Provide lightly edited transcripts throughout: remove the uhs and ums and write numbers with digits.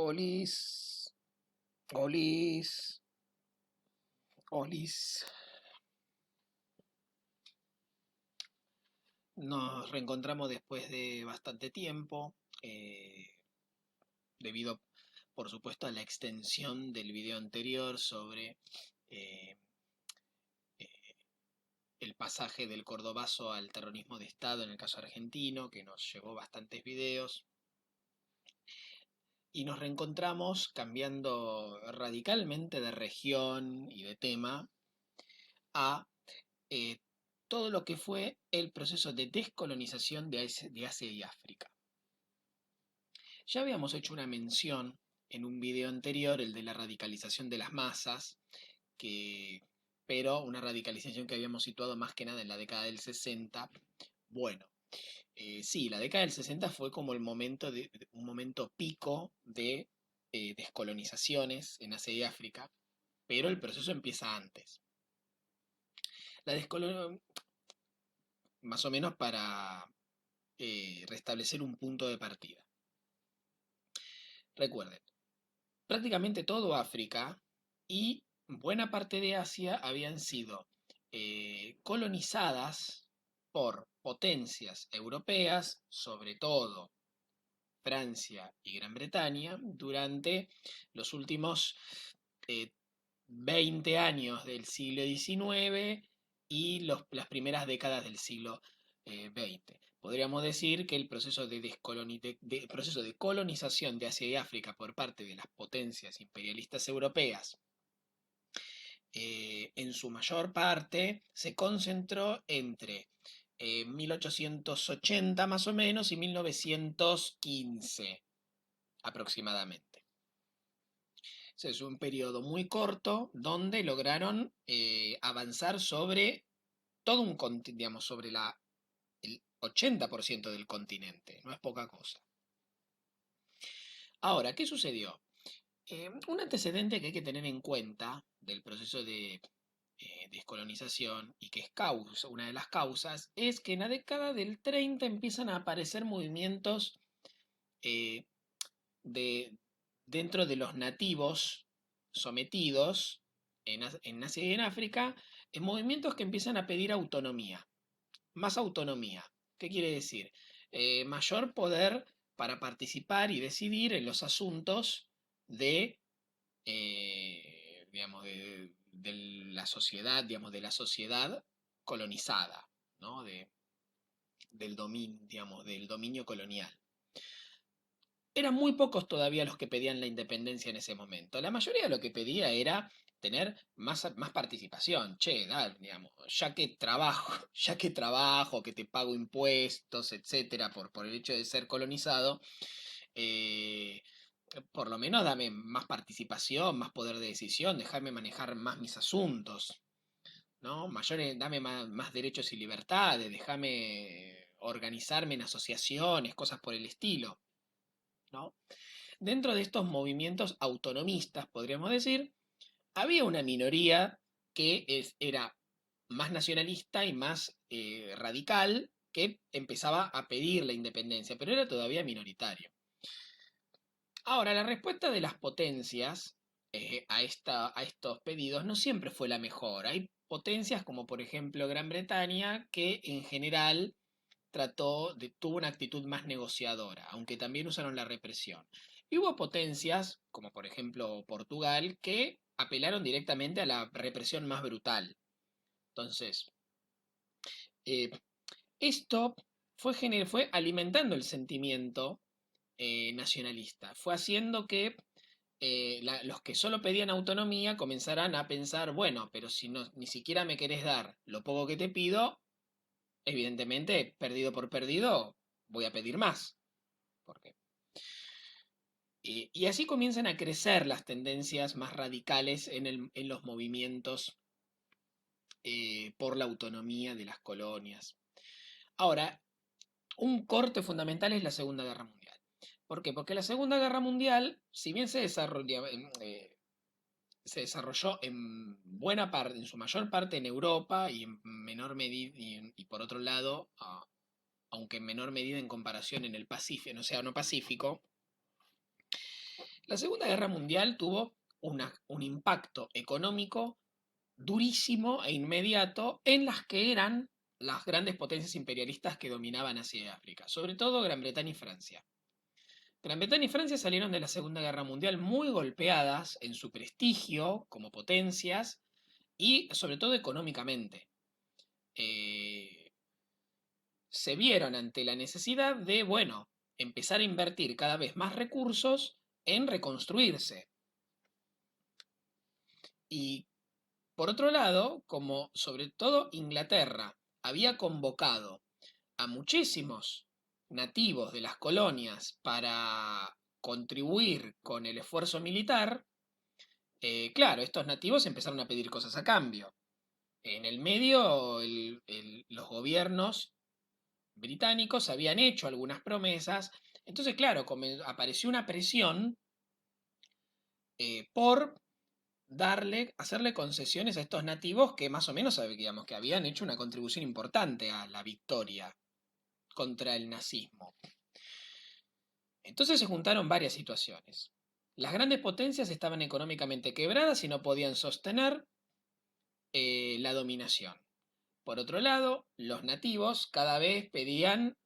Olis, Olis, Olis. Nos reencontramos después de bastante tiempo, debido, por supuesto, a la extensión del video anterior sobre eh, eh, el pasaje del cordobazo al terrorismo de Estado en el caso argentino, que nos llevó bastantes videos. Y nos reencontramos cambiando radicalmente de región y de tema a eh, todo lo que fue el proceso de descolonización de Asia y África. Ya habíamos hecho una mención en un video anterior, el de la radicalización de las masas, que, pero una radicalización que habíamos situado más que nada en la década del 60. Bueno, sí, la década del 60 fue como un momento pico de descolonizaciones en Asia y África, pero el proceso empieza antes. La descolonización, más o menos para restablecer un punto de partida. Recuerden, prácticamente todo África y buena parte de Asia habían sido colonizadas por potencias europeas, sobre todo Francia y Gran Bretaña, durante los últimos eh, 20 años del siglo XIX y las primeras décadas del siglo XX. Podríamos decir que el proceso proceso de colonización de Asia y África por parte de las potencias imperialistas europeas, en su mayor parte, se concentró entre 1880 más o menos y 1915 aproximadamente. Es un periodo muy corto donde lograron avanzar sobre todo un continente, digamos, sobre el 80% del continente, no es poca cosa. Ahora, ¿qué sucedió? Un antecedente que hay que tener en cuenta del proceso de descolonización y que es una de las causas, es que en la década del 30 empiezan a aparecer movimientos eh, de, dentro de los nativos sometidos en Asia y en África, en movimientos que empiezan a pedir autonomía, más autonomía. ¿Qué quiere decir? Mayor poder para participar y decidir en los asuntos digamos, de la sociedad, digamos, de la sociedad colonizada, ¿no? Del dominio colonial. Eran muy pocos todavía los que pedían la independencia en ese momento. La mayoría lo que pedía era tener más participación. Che, dale, digamos, ya que trabajo, que te pago impuestos, etcétera, por el hecho de ser colonizado, eh, por lo menos dame más participación, más poder de decisión, dejarme manejar más mis asuntos, ¿no? Dame más derechos y libertades, déjame organizarme en asociaciones, cosas por el estilo, ¿no? Dentro de estos movimientos autonomistas, podríamos decir, había una minoría que era más nacionalista y más radical, que empezaba a pedir la independencia, pero era todavía minoritario. Ahora, la respuesta de las potencias a estos pedidos no siempre fue la mejor. Hay potencias como por ejemplo Gran Bretaña que en general tuvo una actitud más negociadora, aunque también usaron la represión. Y hubo potencias, como por ejemplo Portugal, que apelaron directamente a la represión más brutal. Entonces, eh, esto fue alimentando el sentimiento nacionalista, fue haciendo que los que solo pedían autonomía comenzaran a pensar, bueno, pero si no, ni siquiera me querés dar lo poco que te pido, evidentemente, perdido por perdido, voy a pedir más. Porque, y así comienzan a crecer las tendencias más radicales en los movimientos por la autonomía de las colonias. Ahora, un corte fundamental es la Segunda Guerra Mundial. ¿Por qué? Porque la Segunda Guerra Mundial, si bien se desarrolló en buena parte, en su mayor parte en Europa y en menor medida, y por otro lado, aunque en menor medida en comparación en el Pacífico, en el Océano Pacífico, La Segunda Guerra Mundial tuvo un impacto económico durísimo e inmediato en las que eran las grandes potencias imperialistas que dominaban Asia y África, sobre todo Gran Bretaña y Francia. Gran Bretaña y Francia salieron de la Segunda Guerra Mundial muy golpeadas en su prestigio como potencias y sobre todo económicamente. Eh, Se vieron ante la necesidad de, bueno, empezar a invertir cada vez más recursos en reconstruirse. Y por otro lado, como sobre todo Inglaterra había convocado a muchísimos nativos de las colonias para contribuir con el esfuerzo militar, claro, estos nativos empezaron a pedir cosas a cambio. En el medio, los gobiernos británicos habían hecho algunas promesas, entonces, claro, apareció una presión por hacerle concesiones a estos nativos que más o menos, digamos, que habían hecho una contribución importante a la victoria contra el nazismo. Entonces se juntaron varias situaciones. Las grandes potencias estaban económicamente quebradas y no podían sostener la dominación. Por otro lado, los nativos cada vez pedían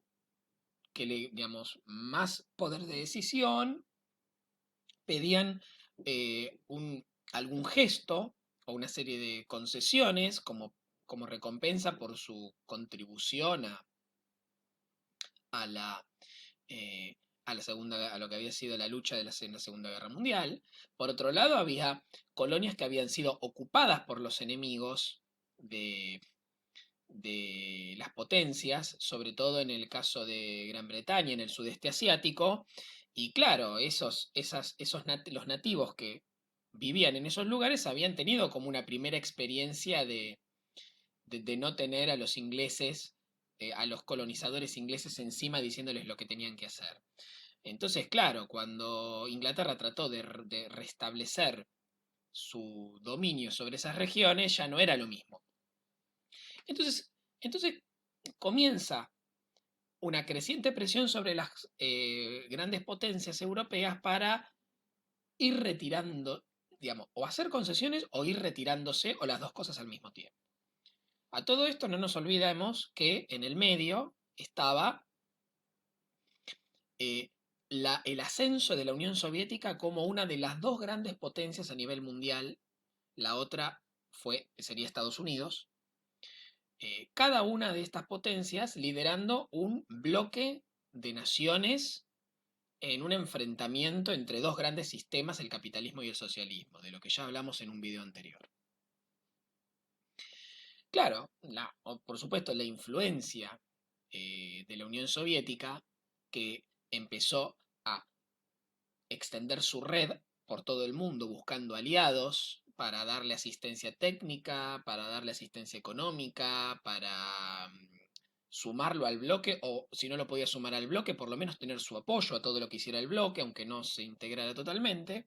que digamos, más poder de decisión, pedían algún gesto o una serie de concesiones como recompensa por su contribución a la, eh, a lo que había sido la lucha en la Segunda Guerra Mundial. Por otro lado, había colonias que habían sido ocupadas por los enemigos de las potencias, sobre todo en el caso de Gran Bretaña, en el sudeste asiático, y claro, los nativos que vivían en esos lugares habían tenido como una primera experiencia de no tener a los ingleses, a los colonizadores ingleses encima diciéndoles lo que tenían que hacer. Entonces, claro, cuando Inglaterra trató de restablecer su dominio sobre esas regiones, ya no era lo mismo. Entonces comienza una creciente presión sobre las grandes potencias europeas para ir retirando, digamos, o hacer concesiones o ir retirándose, o las dos cosas al mismo tiempo. A todo esto no nos olvidemos que en el medio estaba eh, el ascenso de la Unión Soviética como una de las dos grandes potencias a nivel mundial. La otra sería Estados Unidos. Cada una de estas potencias liderando un bloque de naciones en un enfrentamiento entre dos grandes sistemas, el capitalismo y el socialismo, de lo que ya hablamos en un video anterior. Claro, por supuesto, la influencia de la Unión Soviética, que empezó a extender su red por todo el mundo buscando aliados para darle asistencia técnica, para darle asistencia económica, para sumarlo al bloque, o si no lo podía sumar al bloque, por lo menos tener su apoyo a todo lo que hiciera el bloque, aunque no se integrara totalmente.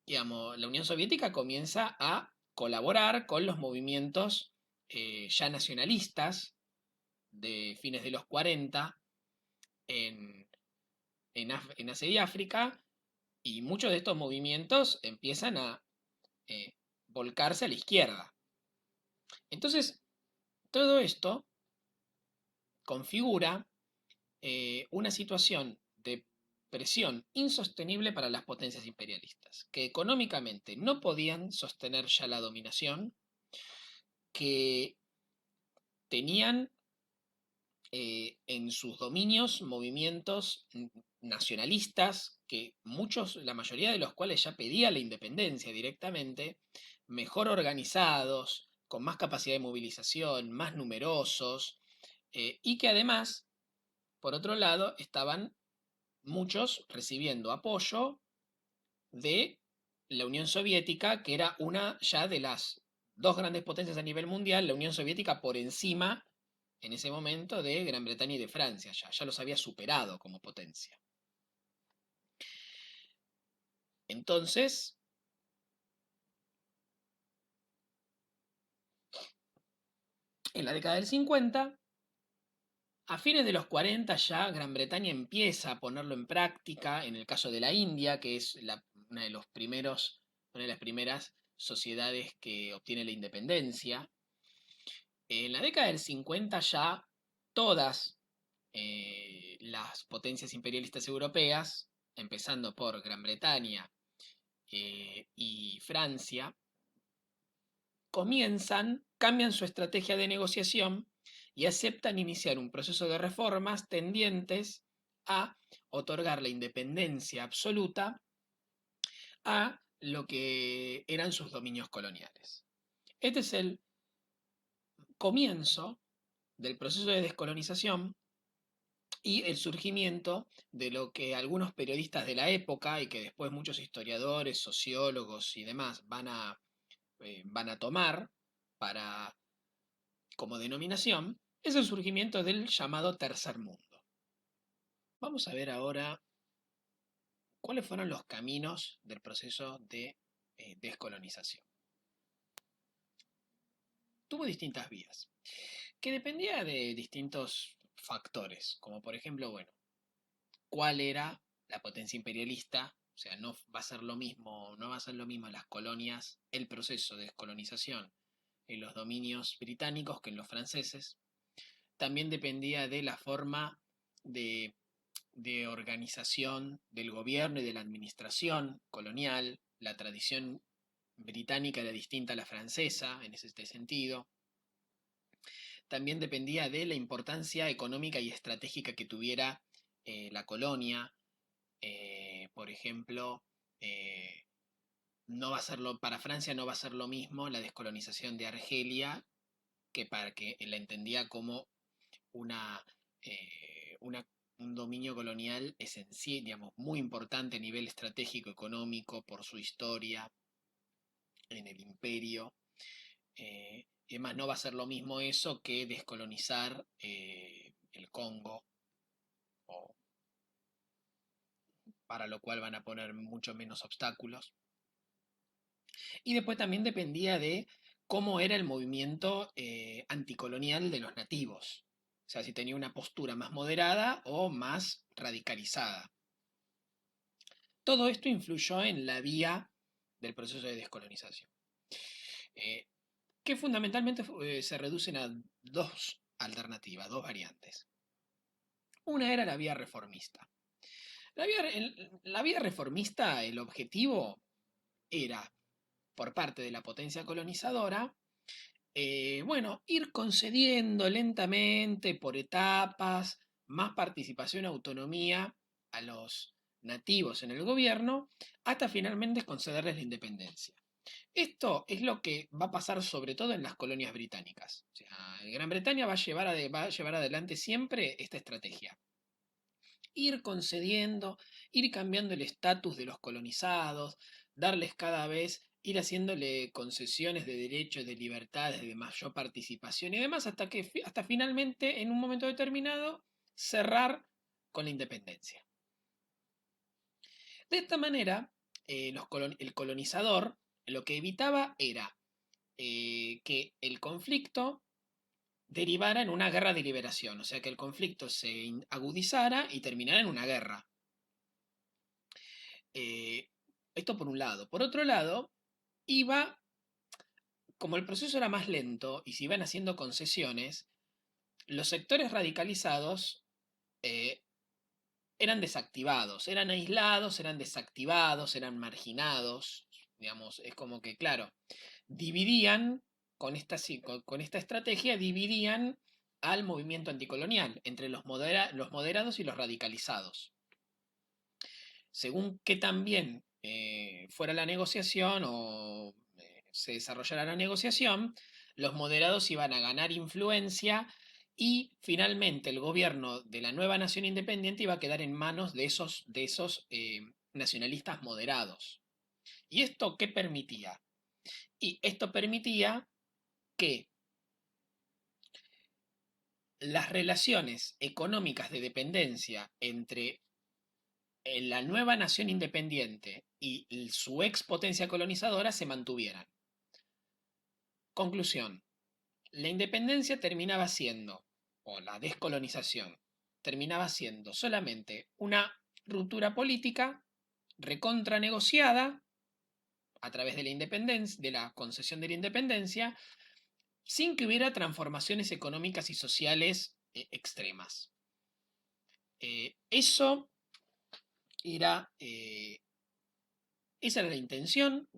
Digamos, la Unión Soviética comienza a colaborar con los movimientos ya nacionalistas de fines de los 40 en, en Asia y África, y muchos de estos movimientos empiezan a eh, volcarse a la izquierda. Entonces, todo esto configura una situación de presión insostenible para las potencias imperialistas, que económicamente no podían sostener ya la dominación, que tenían en sus dominios movimientos nacionalistas, que la mayoría de los cuales ya pedían la independencia directamente, mejor organizados, con más capacidad de movilización, más numerosos, y que además, por otro lado, estaban muchos recibiendo apoyo de la Unión Soviética, que era una ya de las dos grandes potencias a nivel mundial, la Unión Soviética por encima en ese momento de Gran Bretaña y de Francia, ya los había superado como potencia. Entonces, en la década del 50, a fines de los 40 ya Gran Bretaña empieza a ponerlo en práctica, en el caso de la India, que es una de los primeros, una de las primeras sociedades que obtiene la independencia. En la década del 50 ya todas las potencias imperialistas europeas, empezando por Gran Bretaña y Francia, cambian su estrategia de negociación y aceptan iniciar un proceso de reformas tendientes a otorgar la independencia absoluta a lo que eran sus dominios coloniales. Este es el comienzo del proceso de descolonización y el surgimiento de lo que algunos periodistas de la época y que después muchos historiadores, sociólogos y demás van a tomar para, como denominación, es el surgimiento del llamado Tercer Mundo. Vamos a ver ahora cuáles fueron los caminos del proceso de descolonización. Tuvo distintas vías, que dependía de distintos factores, como por ejemplo, bueno, cuál era la potencia imperialista, o sea, no va a ser lo mismo, no va a ser lo mismo en las colonias, el proceso de descolonización en los dominios británicos que en los franceses. También dependía de la forma de, de organización del gobierno y de la administración colonial. La tradición británica era distinta a la francesa en este sentido. También dependía de la importancia económica y estratégica que tuviera la colonia. Por ejemplo, no va a ser para Francia no va a ser lo mismo la descolonización de Argelia, que para que la entendía como una, un dominio colonial esencial, digamos, muy importante a nivel estratégico, económico, por su historia en el imperio. Y además no va a ser lo mismo eso que descolonizar el Congo, o, para lo cual van a poner mucho menos obstáculos. Y después también dependía de cómo era el movimiento anticolonial de los nativos. O sea, si tenía una postura más moderada o más radicalizada. Todo esto influyó en la vía del proceso de descolonización, que fundamentalmente se reducen a dos alternativas, dos variantes. Una era la vía reformista. La vía reformista, el objetivo era, por parte de la potencia colonizadora, bueno, ir concediendo lentamente, por etapas, más participación y autonomía a los nativos en el gobierno, hasta finalmente concederles la independencia. Esto es lo que va a pasar sobre todo en las colonias británicas. O sea, Gran Bretaña va a llevar adelante siempre esta estrategia. Ir concediendo, ir cambiando el estatus de los colonizados, darles cada vez, ir haciéndole concesiones de derechos, de libertades, de mayor participación y demás, hasta finalmente, en un momento determinado, cerrar con la independencia. De esta manera, el colonizador lo que evitaba era que el conflicto derivara en una guerra de liberación, o sea, que el conflicto se agudizara y terminara en una guerra. Esto por un lado. Por otro lado, como el proceso era más lento y se iban haciendo concesiones, los sectores radicalizados eh, eran desactivados, eran aislados, eran desactivados, eran marginados. Digamos, es como que, claro, dividían, con esta estrategia, dividían al movimiento anticolonial entre los moderados y los radicalizados. Según que también fuera la negociación o se desarrollara la negociación, los moderados iban a ganar influencia y finalmente el gobierno de la nueva nación independiente iba a quedar en manos de esos nacionalistas moderados. ¿Y esto qué permitía? Y esto permitía que las relaciones económicas de dependencia entre la nueva nación independiente y su ex potencia colonizadora se mantuvieran. Conclusión. La independencia terminaba siendo, o la descolonización, terminaba siendo solamente una ruptura política recontra negociada a través de la independencia, de la concesión de la independencia, sin que hubiera transformaciones económicas y sociales extremas. Eso era, esa era la intención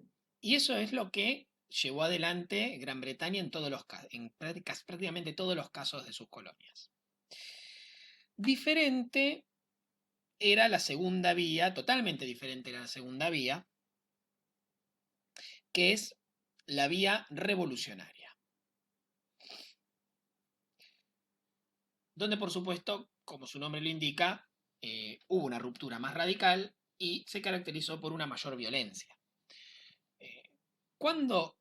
y eso es lo que llevó adelante Gran Bretaña en todos los en prácticamente todos los casos de sus colonias. Diferente era la segunda vía, totalmente diferente era la segunda vía, que es la vía revolucionaria. Donde, por supuesto, como su nombre lo indica, hubo una ruptura más radical y se caracterizó por una mayor violencia. ¿Cuándo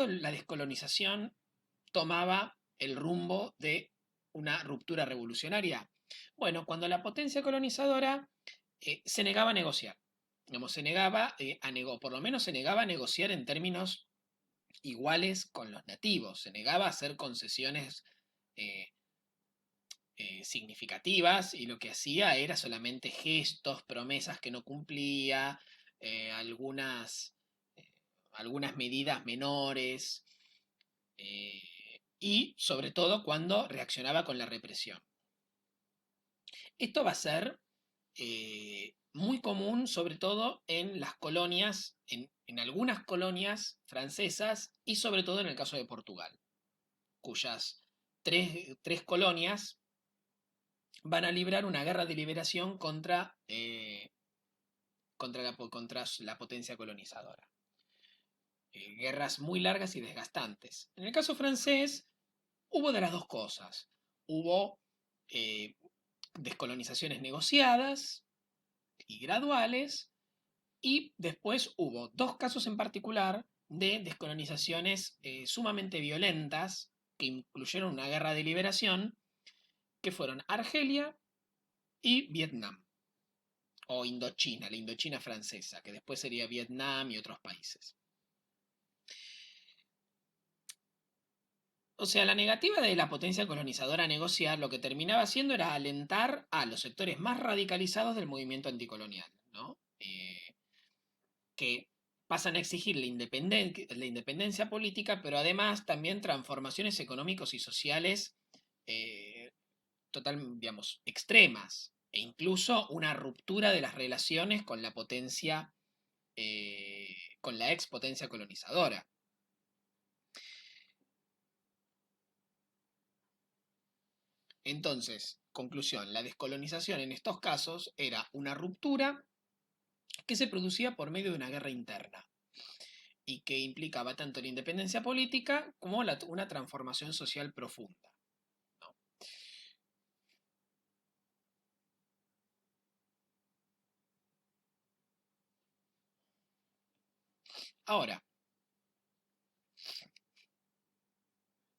la descolonización tomaba el rumbo de una ruptura revolucionaria? Bueno, cuando la potencia colonizadora se negaba a negociar. Digamos, se negaba por lo menos se negaba a negociar en términos iguales con los nativos, se negaba a hacer concesiones eh, significativas y lo que hacía era solamente gestos, promesas que no cumplía, algunas, algunas medidas menores y sobre todo cuando reaccionaba con la represión. Esto va a ser muy común, sobre todo en las colonias, en algunas colonias francesas y sobre todo en el caso de Portugal, cuyas tres colonias van a librar una guerra de liberación contra la potencia colonizadora. Guerras muy largas y desgastantes. En el caso francés, hubo de las dos cosas. Hubo eh, descolonizaciones negociadas y graduales, y después hubo dos casos en particular de descolonizaciones sumamente violentas que incluyeron una guerra de liberación, que fueron Argelia y Vietnam, o Indochina, la Indochina francesa, que después sería Vietnam y otros países. O sea, la negativa de la potencia colonizadora a negociar lo que terminaba haciendo era alentar a los sectores más radicalizados del movimiento anticolonial, ¿no? Que pasan a exigir la independencia política, pero además también transformaciones económicos y sociales digamos, extremas, e incluso una ruptura de las relaciones con la potencia, con la ex potencia colonizadora. Entonces, conclusión, la descolonización en estos casos era una ruptura que se producía por medio de una guerra interna y que implicaba tanto la independencia política como una transformación social profunda, ¿no? Ahora,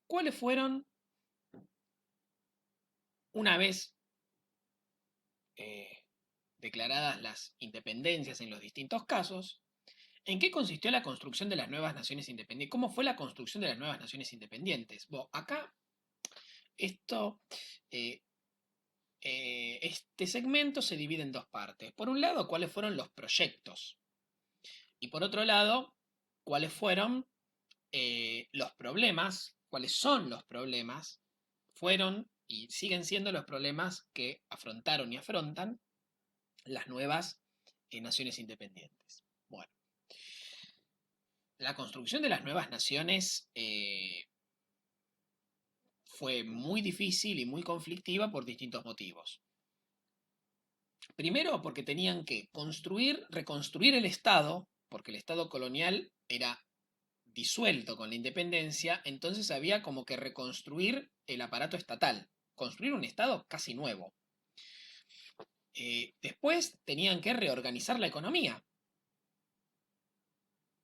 ¿cuáles fueron, una vez eh, declaradas las independencias en los distintos casos, en qué consistió la construcción de las nuevas naciones independientes? ¿Cómo fue la construcción de las nuevas naciones independientes? Bueno, acá esto, eh, este segmento se divide en dos partes. Por un lado, cuáles fueron los proyectos. Y por otro lado, cuáles fueron los problemas, cuáles son los problemas, fueron y siguen siendo los problemas que afrontaron y afrontan las nuevas naciones independientes. Bueno, la construcción de las nuevas naciones fue muy difícil y muy conflictiva por distintos motivos. Primero, porque tenían que reconstruir el Estado, porque el Estado colonial era disuelto con la independencia, entonces había como que reconstruir el aparato estatal, construir un Estado casi nuevo. Después tenían que reorganizar la economía,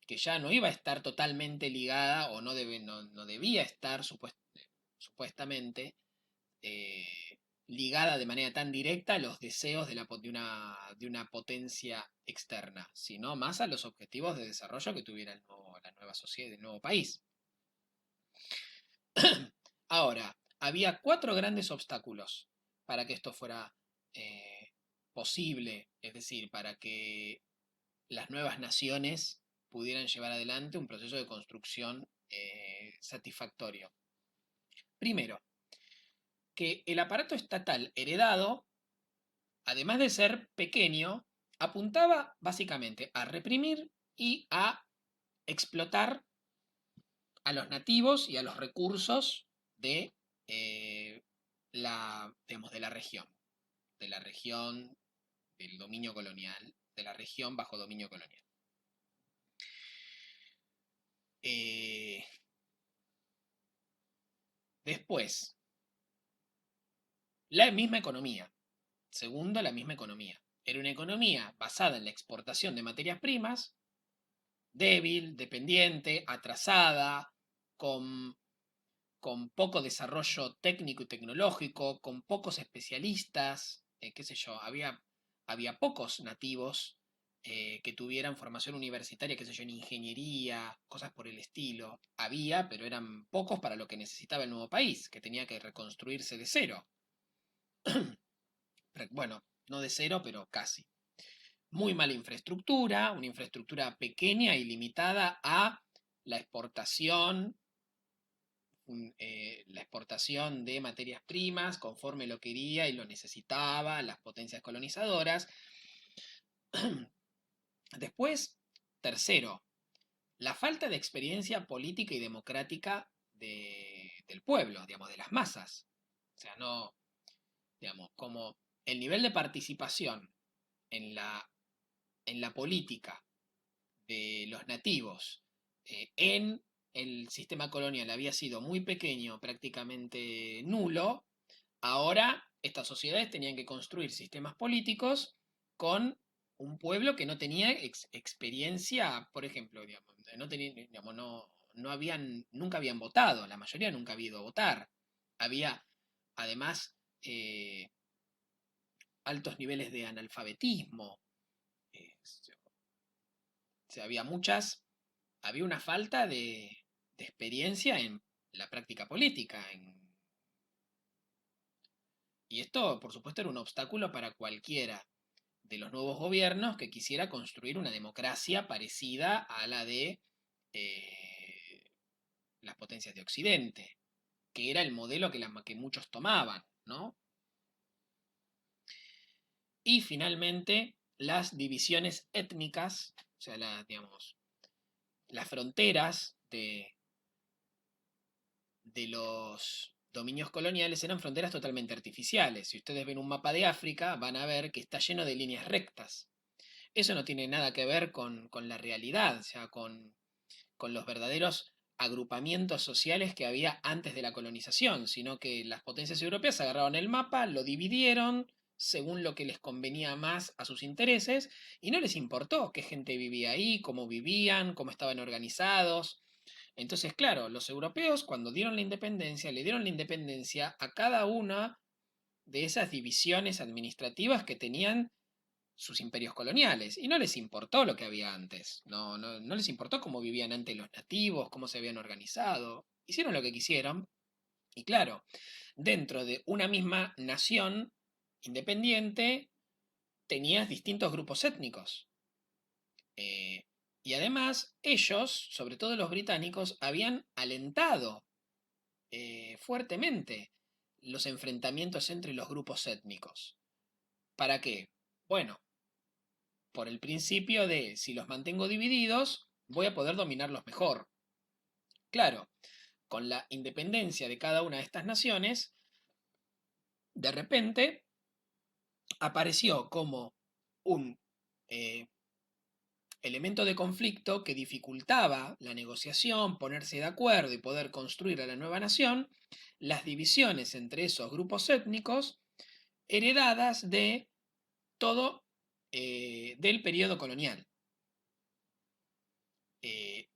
que ya no iba a estar totalmente ligada o no debía estar supuestamente eh, ligada de manera tan directa a los deseos de una potencia externa, sino más a los objetivos de desarrollo que tuviera la nueva sociedad, el nuevo país. Ahora, había cuatro grandes obstáculos para que esto fuera posible, es decir, para que las nuevas naciones pudieran llevar adelante un proceso de construcción satisfactorio. Primero, que el aparato estatal heredado, además de ser pequeño, apuntaba básicamente a reprimir y a explotar a los nativos y a los recursos de, digamos, de la región del dominio colonial, de la región bajo dominio colonial. Después, la misma economía. Segundo, la misma economía. Era una economía basada en la exportación de materias primas, débil, dependiente, atrasada, con, con poco desarrollo técnico y tecnológico, con pocos especialistas, qué sé yo, había pocos nativos que tuvieran formación universitaria, qué sé yo, en ingeniería, cosas por el estilo. Había, pero eran pocos para lo que necesitaba el nuevo país, que tenía que reconstruirse de cero. Bueno, no de cero, pero casi. Muy mala infraestructura, una infraestructura pequeña y limitada a la exportación, la exportación de materias primas conforme lo quería y lo necesitaba las potencias colonizadoras. Después, tercero, la falta de experiencia política y democrática del pueblo, digamos, de las masas. O sea, no, digamos, como el nivel de participación en la política de los nativos en el sistema colonial había sido muy pequeño, prácticamente nulo, ahora estas sociedades tenían que construir sistemas políticos con un pueblo que no tenía experiencia, por ejemplo, digamos, no, digamos, no habían, nunca habían votado, la mayoría nunca había ido a votar. Había, además, altos niveles de analfabetismo. O sea, había una falta de experiencia en la práctica política. Y esto, por supuesto, era un obstáculo para cualquiera de los nuevos gobiernos que quisiera construir una democracia parecida a la de las potencias de Occidente, que era el modelo que muchos tomaban, ¿no? Y finalmente, las divisiones étnicas, o sea, digamos, las fronteras de los dominios coloniales eran fronteras totalmente artificiales. Si ustedes ven un mapa de África, van a ver que está lleno de líneas rectas. Eso no tiene nada que ver con la realidad, o sea, con los verdaderos agrupamientos sociales que había antes de la colonización, sino que las potencias europeas agarraron el mapa, lo dividieron según lo que les convenía más a sus intereses, y no les importó qué gente vivía ahí, cómo vivían, cómo estaban organizados. Entonces, claro, los europeos cuando dieron la independencia, le dieron la independencia a cada una de esas divisiones administrativas que tenían sus imperios coloniales. Y no les importó lo que había antes. No les importó cómo vivían antes los nativos, cómo se habían organizado. Hicieron lo que quisieron. Y claro, dentro de una misma nación independiente, tenías distintos grupos étnicos. Eh, y además, ellos, sobre todo los británicos, habían alentado fuertemente los enfrentamientos entre los grupos étnicos. ¿Para qué? Bueno, por el principio de si los mantengo divididos, voy a poder dominarlos mejor. Claro, con la independencia de cada una de estas naciones, de repente apareció como un eh, elemento de conflicto que dificultaba la negociación, ponerse de acuerdo y poder construir a la nueva nación, las divisiones entre esos grupos étnicos heredadas de todo del periodo colonial. Eh,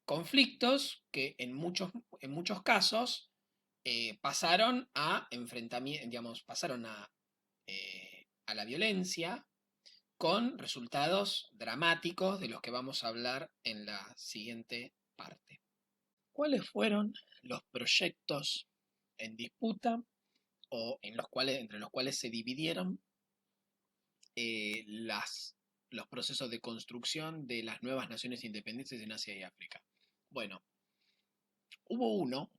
Conflictos que en muchos casos pasaron a enfrentamiento, digamos, pasaron a la violencia con resultados dramáticos de los que vamos a hablar en la siguiente parte. ¿Cuáles fueron los proyectos en disputa o entre los cuales se dividieron los procesos de construcción de las nuevas naciones independientes en Asia y África. Bueno, hubo uno,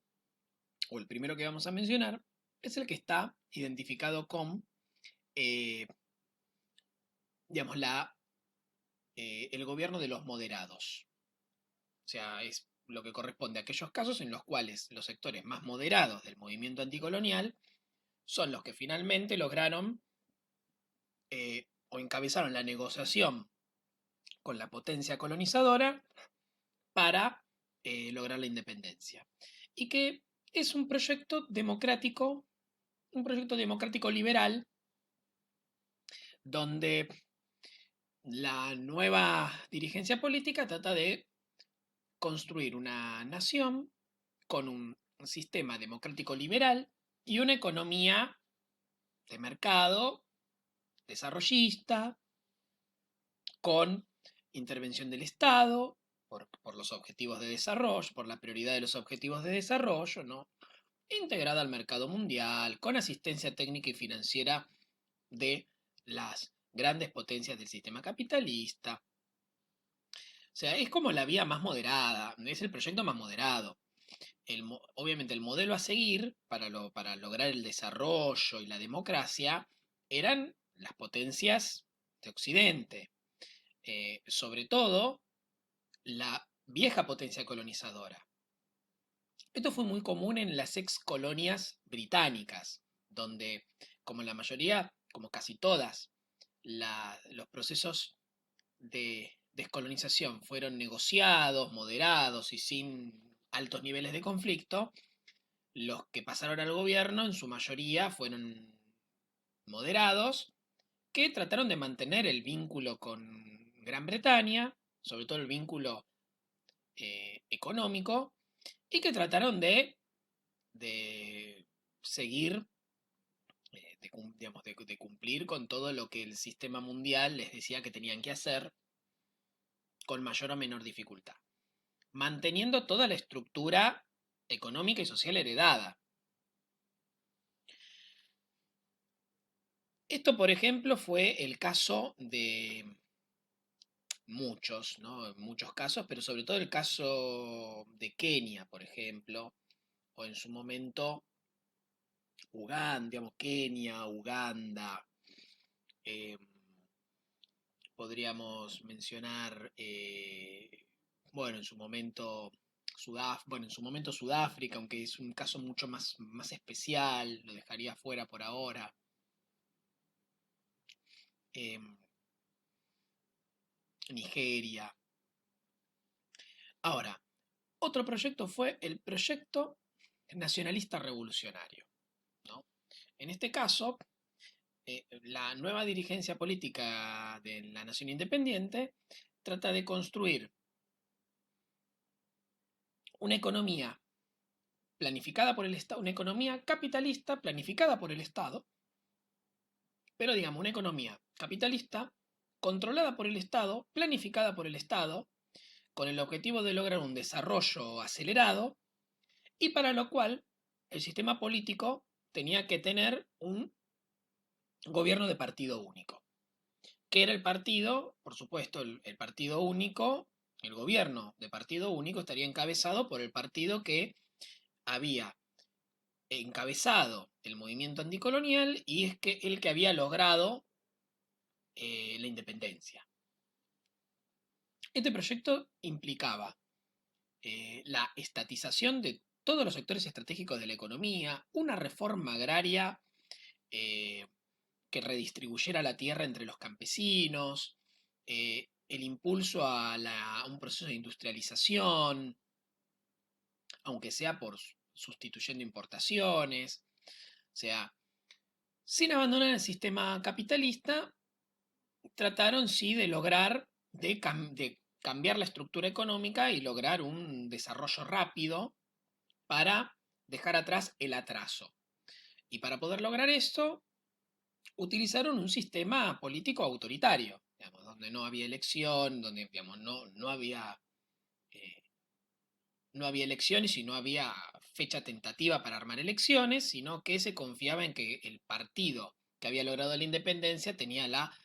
o el primero que vamos a mencionar, es el que está identificado con, eh, digamos, el gobierno de los moderados. O sea, es lo que corresponde a aquellos casos en los cuales los sectores más moderados del movimiento anticolonial son los que finalmente lograron o encabezaron la negociación con la potencia colonizadora para lograr la independencia. Y que es un proyecto democrático liberal, donde la nueva dirigencia política trata de construir una nación con un sistema democrático liberal y una economía de mercado desarrollista, con intervención del Estado, por los objetivos de desarrollo, por la prioridad de los objetivos de desarrollo, ¿no? Integrada al mercado mundial, con asistencia técnica y financiera de las grandes potencias del sistema capitalista. O sea, es como la vía más moderada, es el proyecto más moderado. Obviamente el modelo a seguir para lograr el desarrollo y la democracia eran las potencias de Occidente, sobre todo la vieja potencia colonizadora. Esto fue muy común en las ex colonias británicas, donde, como la mayoría, como casi todas, los procesos de descolonización fueron negociados, moderados y sin altos niveles de conflicto, los que pasaron al gobierno en su mayoría fueron moderados, que trataron de mantener el vínculo con Gran Bretaña, sobre todo el vínculo económico, y que trataron de seguir, digamos, de cumplir con todo lo que el sistema mundial les decía que tenían que hacer con mayor o menor dificultad, manteniendo toda la estructura económica y social heredada. Esto, por ejemplo, fue el caso de muchos, ¿no? En muchos casos, pero sobre todo el caso de Kenia, por ejemplo, o en su momento Uganda, digamos, Kenia, Uganda. eh, Podríamos mencionar, bueno, en su momento Sudáfrica, aunque es un caso mucho más especial, lo dejaría fuera por ahora. eh, Nigeria. Ahora, otro proyecto fue el proyecto nacionalista revolucionario, ¿no? En este caso, la nueva dirigencia política de la nación independiente trata de construir una economía planificada por el Estado, una economía capitalista planificada por el Estado, pero digamos, una economía capitalista controlada por el Estado, planificada por el Estado, con el objetivo de lograr un desarrollo acelerado y para lo cual el sistema político tenía que tener un gobierno de partido único. ¿Qué era el partido? Por supuesto, el partido único, el gobierno de partido único estaría encabezado por el partido que había encabezado el movimiento anticolonial y es que el que había logrado la independencia. Este proyecto implicaba la estatización de todos los sectores estratégicos de la economía, una reforma agraria eh, que redistribuyera la tierra entre los campesinos, el impulso a un proceso de industrialización, aunque sea por sustituyendo importaciones, o sea, sin abandonar el sistema capitalista, trataron sí de lograr, de cambiar la estructura económica y lograr un desarrollo rápido para dejar atrás el atraso. Y para poder lograr esto, utilizaron un sistema político autoritario, digamos, donde no había elección, donde digamos, eh, no había elecciones y no había fecha tentativa para armar elecciones, sino que se confiaba en que el partido que había logrado la independencia tenía la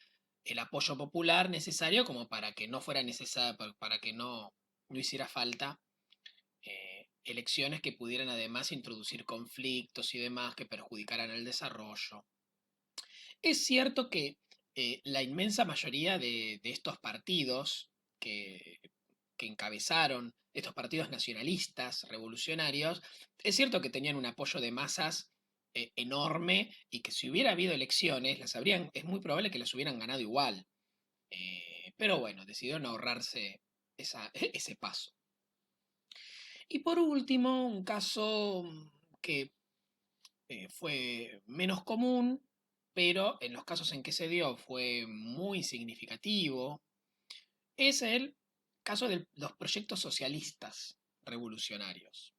el apoyo popular necesario como para que no fuera necesario, para que no hiciera falta elecciones que pudieran además introducir conflictos y demás que perjudicaran el desarrollo. Es cierto que la inmensa mayoría de estos partidos que, que encabezaron, estos partidos nacionalistas, revolucionarios, es cierto que tenían un apoyo de masas enorme y que si hubiera habido elecciones, es muy probable que las hubieran ganado igual. Pero bueno, decidieron ahorrarse ese paso. Y por último, un caso que fue menos común, pero en los casos en que se dio fue muy significativo, es el caso de los proyectos socialistas revolucionarios,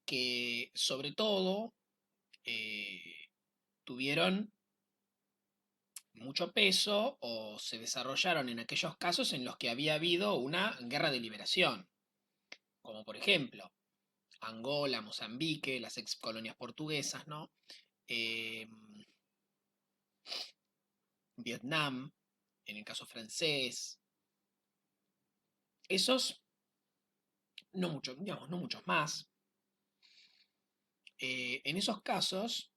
que sobre todo tuvieron mucho peso o se desarrollaron en aquellos casos en los que había habido una guerra de liberación, como por ejemplo Angola, Mozambique, las ex colonias portuguesas, ¿no? Eh, Vietnam, en el caso francés, esos, no muchos, digamos, no muchos más. En esos casos,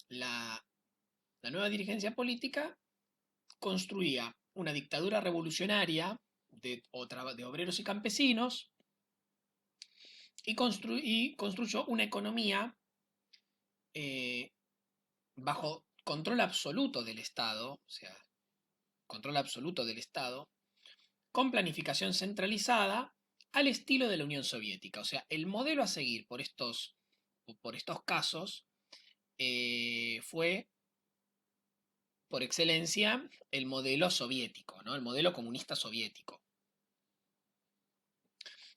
la, la nueva dirigencia política construía una dictadura revolucionaria de obreros y campesinos y construyó una economía eh, bajo control absoluto del Estado, o sea, control absoluto del Estado, con planificación centralizada al estilo de la Unión Soviética. O sea, el modelo a seguir por estos casos fue, por excelencia, el modelo soviético, ¿no? El modelo comunista soviético.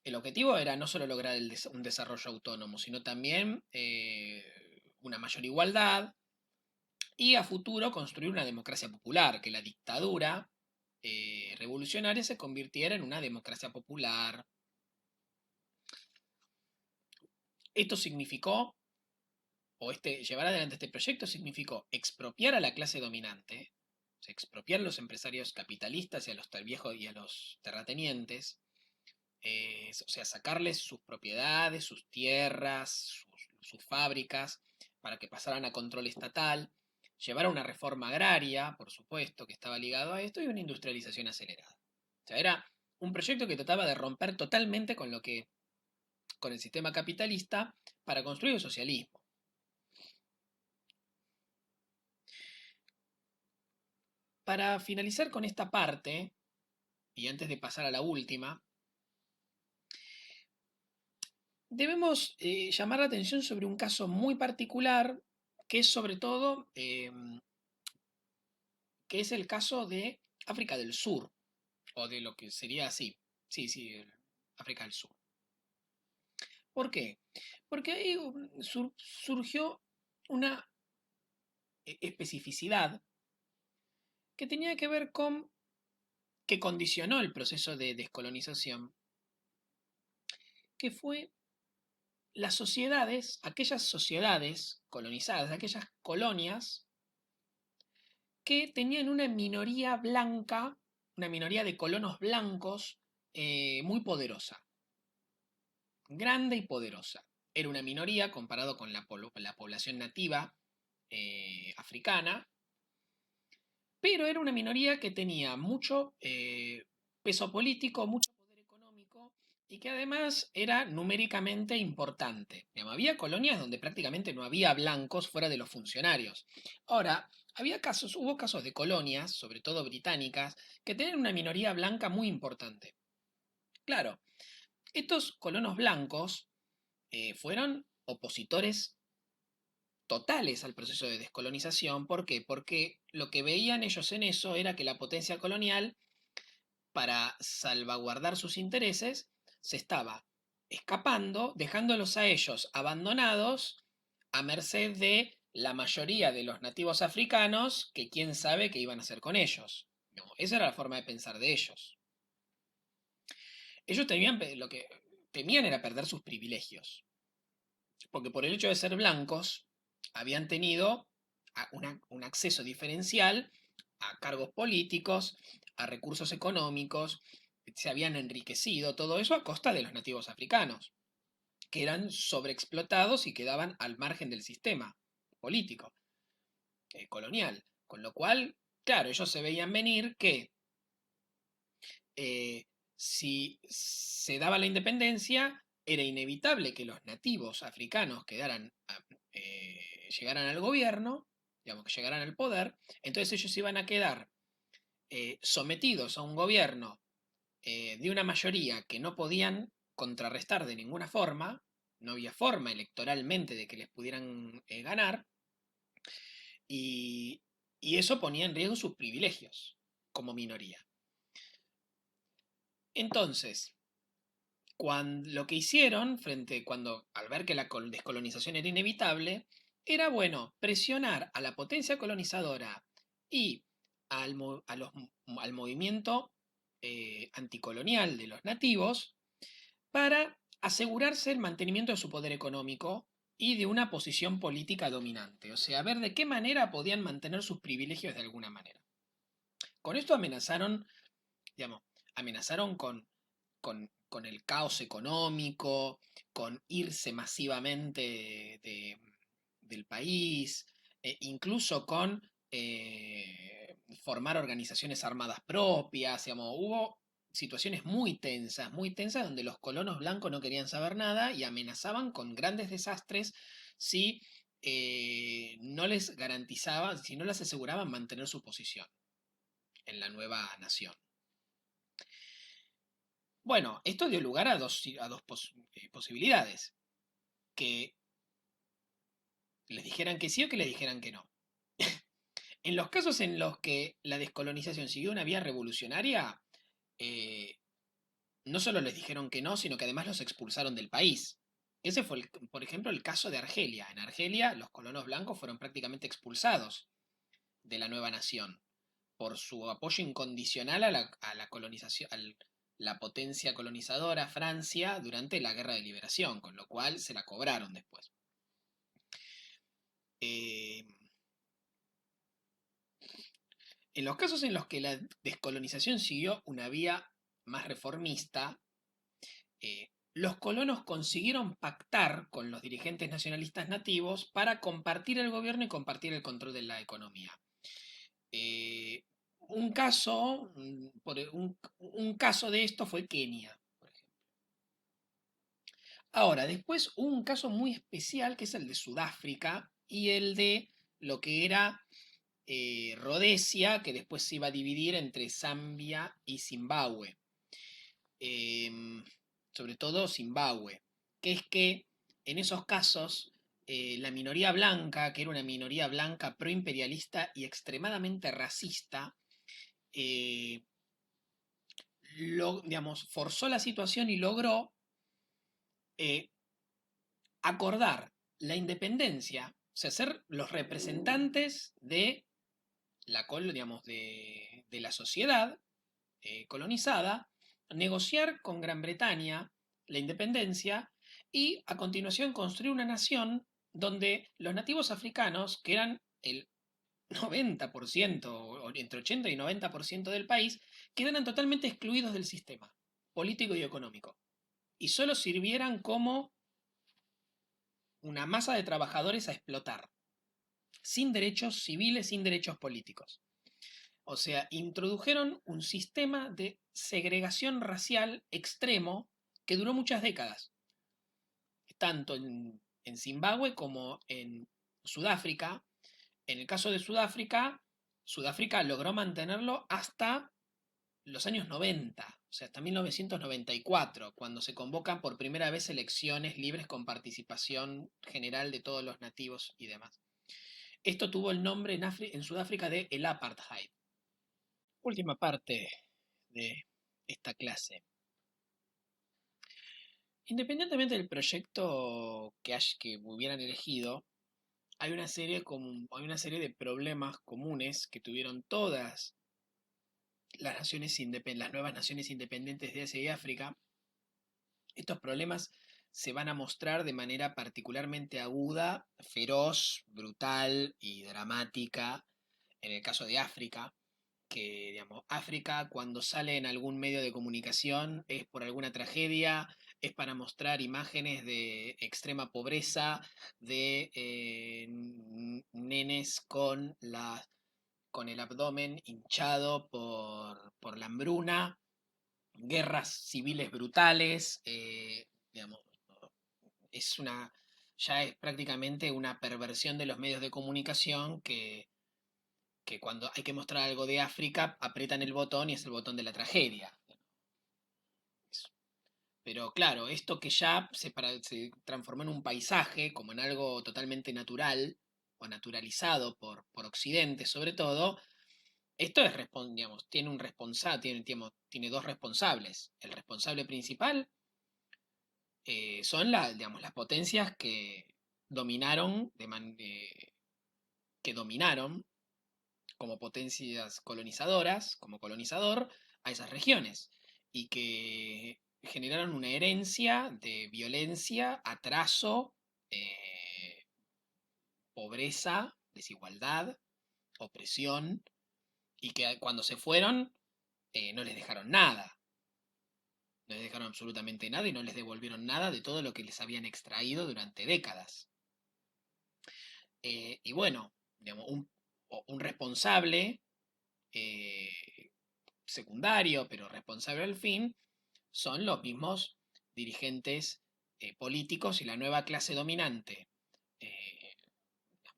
El objetivo era no solo lograr un desarrollo autónomo, sino también una mayor igualdad y a futuro construir una democracia popular, que la dictadura revolucionaria se convirtiera en una democracia popular. Esto significó, llevar adelante este proyecto significó expropiar a la clase dominante, o sea, expropiar a los empresarios capitalistas y a los viejos y a los terratenientes, o sea, sacarles sus propiedades, sus tierras, sus fábricas, para que pasaran a control estatal, llevar a una reforma agraria, por supuesto, que estaba ligado a esto, y una industrialización acelerada. O sea, era un proyecto que trataba de romper totalmente con el sistema capitalista para construir el socialismo. Para finalizar con esta parte, y antes de pasar a la última, debemos llamar la atención sobre un caso muy particular, que es sobre todo, que es el caso de África del Sur, o de lo que sería así, sí, África del Sur. ¿Por qué? Porque ahí surgió una especificidad que tenía que ver con, que condicionó el proceso de descolonización, que fue las sociedades, aquellas sociedades colonizadas, aquellas colonias que tenían una minoría blanca, una minoría de colonos blancos muy poderosa, grande y poderosa. Era una minoría comparado con la población nativa africana, pero era una minoría que tenía mucho peso político, mucho poder económico y que además era numéricamente importante. Digamos, había colonias donde prácticamente no había blancos fuera de los funcionarios. Ahora, hubo casos de colonias, sobre todo británicas, que tenían una minoría blanca muy importante. Claro, estos colonos blancos fueron opositores totales al proceso de descolonización. ¿Por qué? Porque lo que veían ellos en eso era que la potencia colonial, para salvaguardar sus intereses, se estaba escapando, dejándolos a ellos abandonados a merced de la mayoría de los nativos africanos, que quién sabe qué iban a hacer con ellos. No, esa era la forma de pensar de ellos. Ellos lo que temían era perder sus privilegios, porque por el hecho de ser blancos habían tenido un acceso diferencial a cargos políticos, a recursos económicos, se habían enriquecido, todo eso a costa de los nativos africanos, que eran sobreexplotados y quedaban al margen del sistema político colonial. Con lo cual, claro, ellos se veían venir que eh, si se daba la independencia, era inevitable que los nativos africanos llegaran al gobierno, digamos, que llegaran al poder, entonces ellos iban a quedar sometidos a un gobierno de una mayoría que no podían contrarrestar de ninguna forma, no había forma electoralmente de que les pudieran ganar, y, y eso ponía en riesgo sus privilegios como minoría. Entonces, lo que hicieron al ver que la descolonización era inevitable, era bueno presionar a la potencia colonizadora y al movimiento anticolonial de los nativos para asegurarse el mantenimiento de su poder económico y de una posición política dominante. O sea, ver de qué manera podían mantener sus privilegios de alguna manera. Con esto amenazaron, digamos, amenazaron con el caos económico, con irse masivamente del país, incluso con formar organizaciones armadas propias, digamos, hubo situaciones muy tensas, donde los colonos blancos no querían saber nada y amenazaban con grandes desastres si no les garantizaban, si no les aseguraban mantener su posición en la nueva nación. Bueno, esto dio lugar a dos posibilidades. Que les dijeran que sí o que les dijeran que no. En los casos en los que la descolonización siguió una vía revolucionaria, eh, no solo les dijeron que no, sino que además los expulsaron del país. Ese fue, por ejemplo, el caso de Argelia. En Argelia, los colonos blancos fueron prácticamente expulsados de la nueva nación por su apoyo incondicional a la colonización, la potencia colonizadora Francia durante la Guerra de Liberación, con lo cual se la cobraron después. Eh, en los casos en los que la descolonización siguió una vía más reformista, los colonos consiguieron pactar con los dirigentes nacionalistas nativos para compartir el gobierno y compartir el control de la economía. Eh, un caso, un caso de esto fue Kenia, por ejemplo. Ahora, después hubo un caso muy especial que es el de Sudáfrica y el de lo que era Rodesia, que después se iba a dividir entre Zambia y Zimbabue. Em, Sobre todo Zimbabue, que es que en esos casos la minoría blanca, que era una minoría blanca proimperialista y extremadamente racista, eh, digamos, forzó la situación y logró eh, acordar la independencia, o sea, ser los representantes de digamos, de la sociedad colonizada, negociar con Gran Bretaña la independencia y a continuación construir una nación donde los nativos africanos, que eran el 90%, o entre 80 y 90% del país, quedaran totalmente excluidos del sistema político y económico y solo sirvieran como una masa de trabajadores a explotar, sin derechos civiles, sin derechos políticos. O sea, introdujeron un sistema de segregación racial extremo que duró muchas décadas, tanto en Zimbabue como en Sudáfrica. En el caso de Sudáfrica, Sudáfrica logró mantenerlo hasta los años 90, o sea, hasta 1994, cuando se convocan por primera vez elecciones libres con participación general de todos los nativos y demás. Esto tuvo el nombre en Sudáfrica de el apartheid. Última parte de esta clase. Independientemente del proyecto que hubieran elegido, hay una serie de problemas comunes que tuvieron todas las nuevas naciones independientes de Asia y África. Estos problemas se van a mostrar de manera particularmente aguda, feroz, brutal y dramática en el caso de África. digamos, África cuando sale en algún medio de comunicación es por alguna tragedia, es para mostrar imágenes de extrema pobreza, de nenes con el abdomen hinchado por la hambruna, guerras civiles brutales, digamos, es una, ya es prácticamente una perversión de los medios de comunicación que cuando hay que mostrar algo de África, apretan el botón y es el botón de la tragedia. Pero claro, esto que ya se transformó en un paisaje, como en algo totalmente natural o naturalizado por Occidente sobre todo, esto es, digamos, tiene un responsable, tiene dos responsables. El responsable principal son digamos, las potencias que dominaron, que dominaron como potencias colonizadoras, como colonizador, a esas regiones y que generaron una herencia de violencia, atraso, pobreza, desigualdad, opresión, y que cuando se fueron no les dejaron nada, no les dejaron absolutamente nada y no les devolvieron nada de todo lo que les habían extraído durante décadas. Y bueno, digamos, un responsable eh, secundario, pero responsable al fin, son los mismos dirigentes políticos y la nueva clase dominante eh,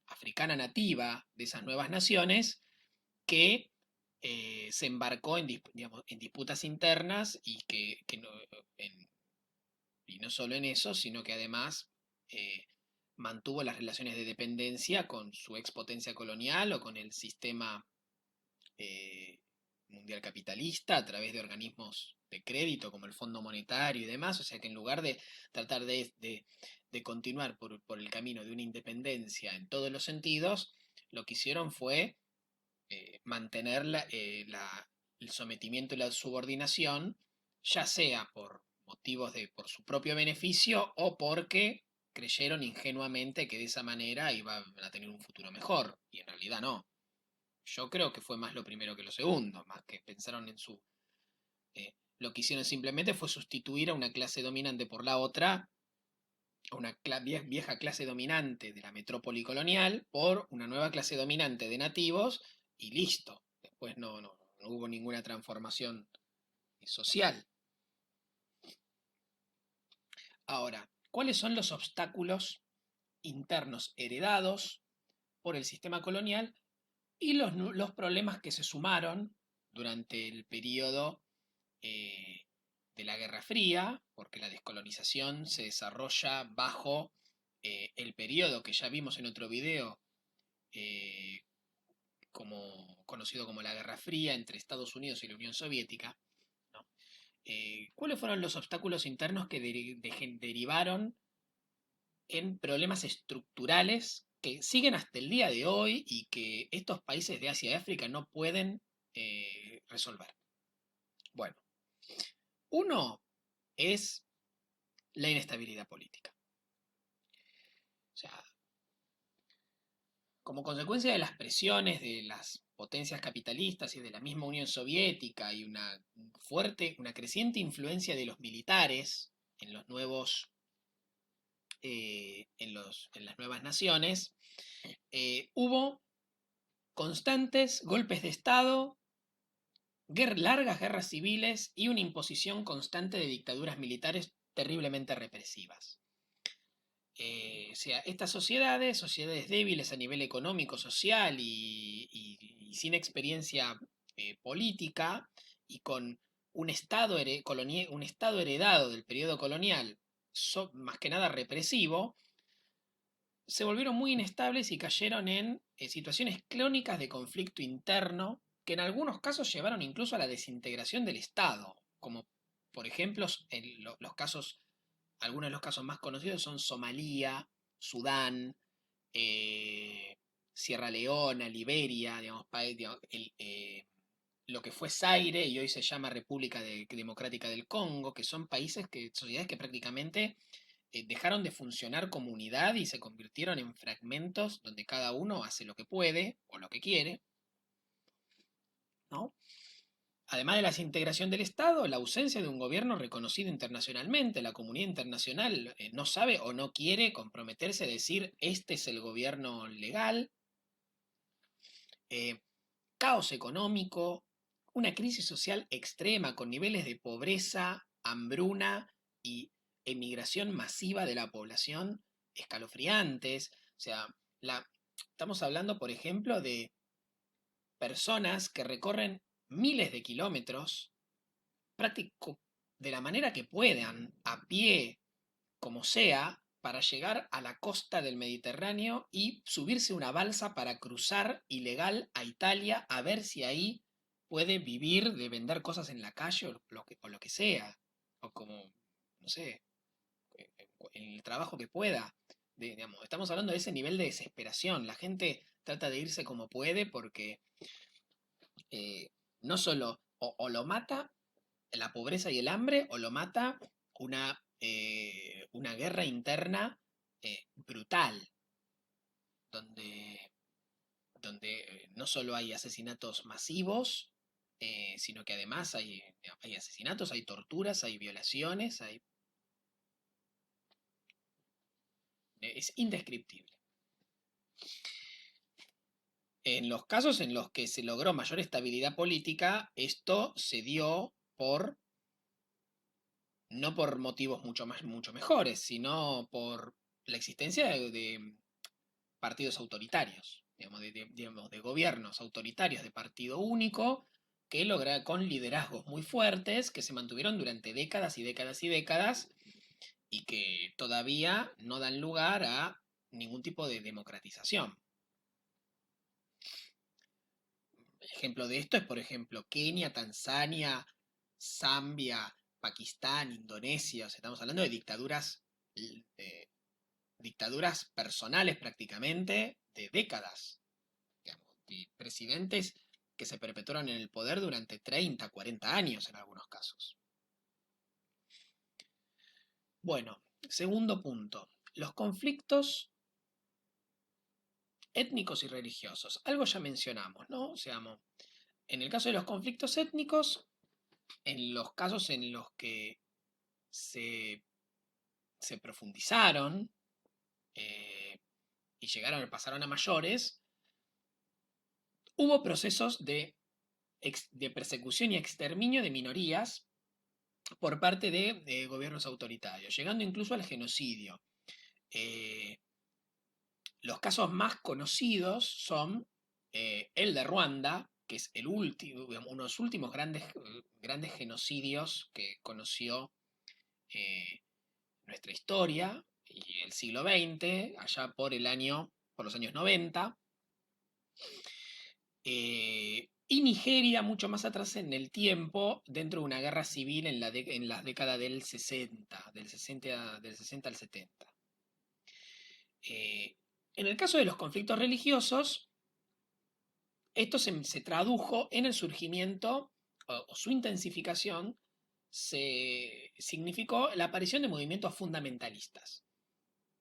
africana nativa de esas nuevas naciones que se embarcó digamos, en disputas internas y que no, y no solo en eso, sino que además eh, mantuvo las relaciones de dependencia con su expotencia colonial o con el sistema eh, mundial capitalista a través de organismos de crédito como el Fondo Monetario y demás, o sea que en lugar de tratar de continuar por el camino de una independencia en todos los sentidos, lo que hicieron fue mantener el sometimiento y la subordinación, ya sea por motivos por su propio beneficio o porque creyeron ingenuamente que de esa manera iban a tener un futuro mejor, y en realidad no. Yo creo que fue más lo primero que lo segundo, más que pensaron en su... lo que hicieron simplemente fue sustituir a una clase dominante por la otra, a una vieja clase dominante de la metrópoli colonial por una nueva clase dominante de nativos y listo. Después no hubo ninguna transformación social. Ahora, ¿cuáles son los obstáculos internos heredados por el sistema colonial y los problemas que se sumaron durante el periodo eh, de la Guerra Fría, porque la descolonización se desarrolla bajo el periodo que ya vimos en otro video, eh, conocido como la Guerra Fría entre Estados Unidos y la Unión Soviética, ¿no? ¿Cuáles fueron los obstáculos internos que derivaron en problemas estructurales que siguen hasta el día de hoy y que estos países de Asia y África no pueden resolver? Bueno, uno es la inestabilidad política. O sea, como consecuencia de las presiones de las potencias capitalistas y de la misma Unión Soviética y una creciente influencia de los militares en los nuevos, en las nuevas naciones, hubo constantes golpes de Estado, largas guerras civiles y una imposición constante de dictaduras militares terriblemente represivas. O sea, estas sociedades débiles a nivel económico, social y sin experiencia política y con un estado heredado del periodo colonial, más que nada represivo, se volvieron muy inestables y cayeron en situaciones crónicas de conflicto interno que en algunos casos llevaron incluso a la desintegración del Estado, como por ejemplo los casos, algunos de los casos más conocidos son Somalia, Sudán, eh, Sierra Leona, Liberia, digamos, lo que fue Zaire y hoy se llama República Democrática del Congo, que son sociedades que prácticamente dejaron de funcionar como unidad y se convirtieron en fragmentos donde cada uno hace lo que puede o lo que quiere. ¿no? Además de la desintegración del Estado, la ausencia de un gobierno reconocido internacionalmente, la comunidad internacional no sabe o no quiere comprometerse a decir este es el gobierno legal, eh, caos económico, una crisis social extrema con niveles de pobreza, hambruna y emigración masiva de la población escalofriantes. O sea, estamos hablando, por ejemplo, de personas que recorren miles de kilómetros práctico de la manera que puedan, a pie, como sea, para llegar a la costa del Mediterráneo y subirse una balsa para cruzar ilegal a Italia a ver si ahí puede vivir de vender cosas en la calle o lo que sea, o como, no sé, en el trabajo que pueda. Digamos, estamos hablando de ese nivel de desesperación. La gente trata de irse como puede porque eh, no solo o lo mata la pobreza y el hambre o lo mata una guerra interna brutal, donde, donde no solo hay asesinatos masivos, sino que además hay asesinatos, hay torturas, hay violaciones, es indescriptible. En los casos en los que se logró mayor estabilidad política, esto se dio no por motivos mucho mejores, sino por la existencia de partidos autoritarios, digamos, de gobiernos autoritarios de partido único que logra con liderazgos muy fuertes que se mantuvieron durante décadas y décadas y décadas y que todavía no dan lugar a ningún tipo de democratización. Ejemplo de esto es, por ejemplo, Kenia, Tanzania, Zambia, Pakistán, Indonesia. O sea, estamos hablando de dictaduras personales prácticamente de décadas, digamos, y presidentes que se perpetuaron en el poder durante 30, 40 años en algunos casos. Bueno, segundo punto, los conflictos étnicos y religiosos. Algo ya mencionamos, ¿no? O sea, en el caso de los conflictos étnicos, en los casos en los que se, se profundizaron eh, y pasaron a mayores, hubo procesos de persecución y exterminio de minorías por parte de gobiernos autoritarios, llegando incluso al genocidio. Eh, los casos más conocidos son el de Ruanda, que es el último, uno de los últimos grandes genocidios que conoció eh, nuestra historia y el siglo XX, allá por los años 90. Y Nigeria, mucho más atrás en el tiempo, dentro de una guerra civil en las décadas del 60 al 70. Eh, en el caso de los conflictos religiosos, esto se tradujo en el surgimiento o su intensificación significó la aparición de movimientos fundamentalistas,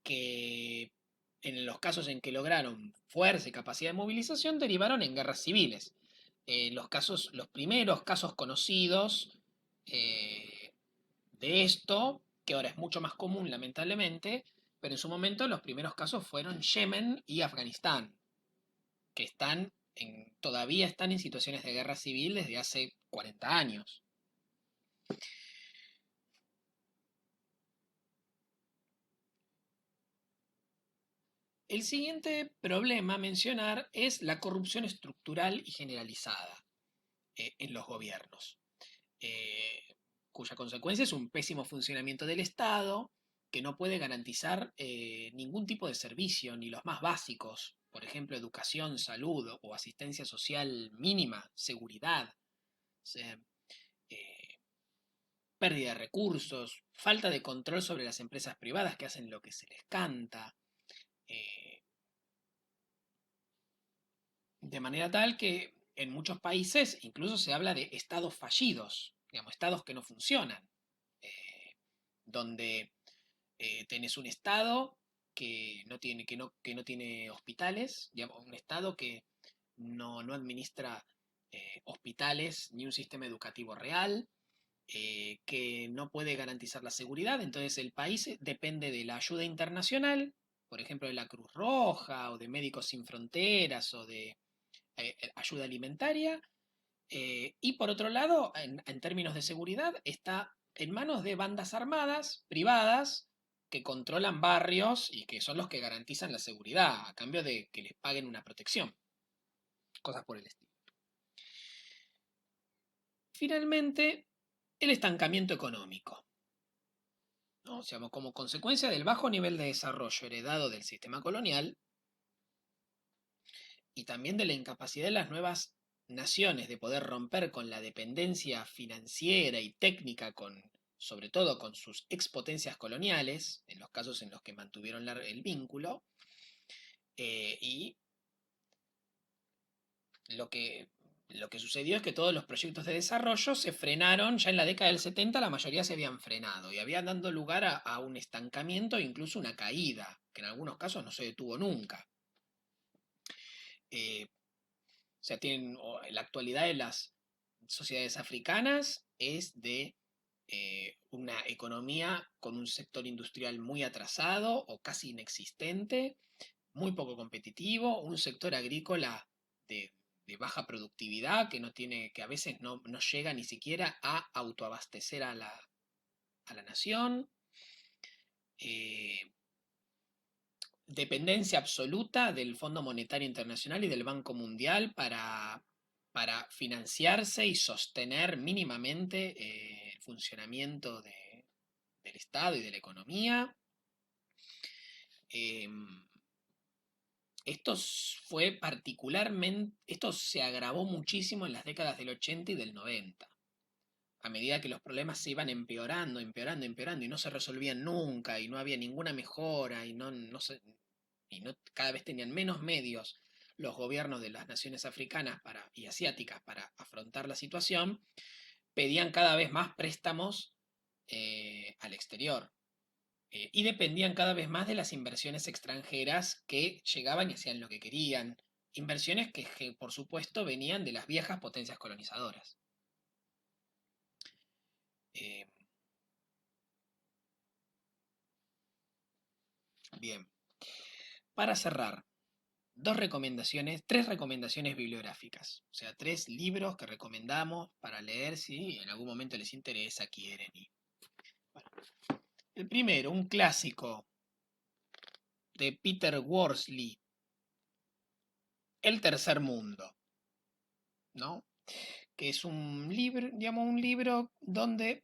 que en los casos en que lograron fuerza y capacidad de movilización derivaron en guerras civiles. Los primeros casos conocidos eh, de esto, que ahora es mucho más común lamentablemente, pero en su momento los primeros casos fueron Yemen y Afganistán, que todavía están en situaciones de guerra civil desde hace 40 años. El siguiente problema a mencionar es la corrupción estructural y generalizada en los gobiernos, eh, cuya consecuencia es un pésimo funcionamiento del Estado que no puede garantizar ningún tipo de servicio, ni los más básicos, por ejemplo, educación, salud o asistencia social mínima, seguridad, o sea, eh, pérdida de recursos, falta de control sobre las empresas privadas que hacen lo que se les canta, eh, de manera tal que en muchos países incluso se habla de estados fallidos, digamos, estados que no funcionan, eh, donde tenés un estado que no tiene hospitales, digamos, un estado que no administra hospitales ni un sistema educativo real, que no puede garantizar la seguridad. Entonces el país depende de la ayuda internacional, por ejemplo de la Cruz Roja o de Médicos Sin Fronteras o de ayuda alimentaria. Y por otro lado, en términos de seguridad, está en manos de bandas armadas privadas que controlan barrios y que son los que garantizan la seguridad a cambio de que les paguen una protección, cosas por el estilo. Finalmente, el estancamiento económico, ¿no? O sea, como consecuencia del bajo nivel de desarrollo heredado del sistema colonial y también de la incapacidad de las nuevas naciones de poder romper con la dependencia financiera y técnica sobre todo con sus expotencias coloniales, en los casos en los que mantuvieron el vínculo, y lo que, lo que sucedió es que todos los proyectos de desarrollo se frenaron, ya en la década del 70 la mayoría se habían frenado y habían dado lugar a un estancamiento e incluso una caída, que en algunos casos no se detuvo nunca. O sea, la actualidad de las sociedades africanas es de una economía con un sector industrial muy atrasado o casi inexistente, muy poco competitivo, un sector agrícola de, de baja productividad que no tiene, que a veces no llega ni siquiera a autoabastecer a la nación. eh, Dependencia absoluta del Fondo Monetario Internacional y del Banco Mundial para financiarse y sostener mínimamente el funcionamiento del Estado y de la economía. Eh, esto se agravó muchísimo en las décadas del 80 y del 90. A medida que los problemas se iban empeorando, empeorando, empeorando y no se resolvían nunca y no había ninguna mejora cada vez tenían menos medios los gobiernos de las naciones africanas y asiáticas para afrontar la situación, pedían cada vez más préstamos al exterior. Y dependían cada vez más de las inversiones extranjeras que llegaban y hacían lo que querían. Inversiones que por supuesto venían de las viejas potencias colonizadoras. Eh, bien, para cerrar, tres recomendaciones bibliográficas, o sea, 3 libros que recomendamos para leer si en algún momento les interesa, quieren. Bueno, el primero, un clásico de Peter Worsley, El tercer mundo, ¿no? Que es un libro, digamos, un libro donde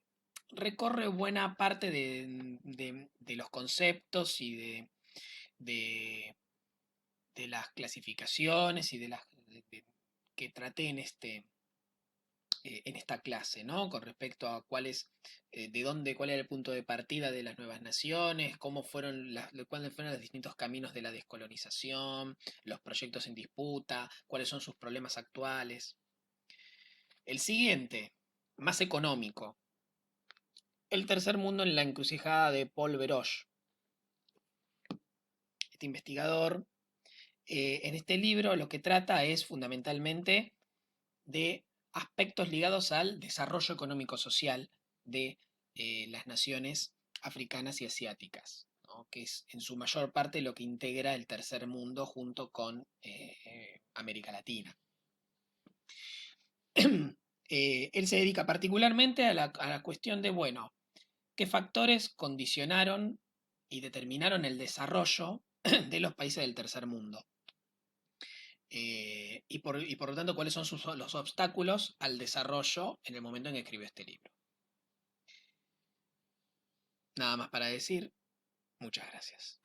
recorre buena parte de los conceptos y de, de las clasificaciones y que traté en esta clase, ¿no? Con respecto a cuál era el punto de partida de las nuevas naciones, cuáles fueron los distintos caminos de la descolonización, los proyectos en disputa, cuáles son sus problemas actuales. El siguiente, más económico, El tercer mundo en la encrucijada de Paul Veroche. Este investigador, en este libro lo que trata es fundamentalmente de aspectos ligados al desarrollo económico-social de las naciones africanas y asiáticas, ¿no? Que es en su mayor parte lo que integra el tercer mundo junto con América Latina. Él se dedica particularmente a la cuestión de, bueno, qué factores condicionaron y determinaron el desarrollo de los países del tercer mundo. Y por lo tanto, cuáles son los obstáculos al desarrollo en el momento en que escribió este libro. Nada más para decir, muchas gracias.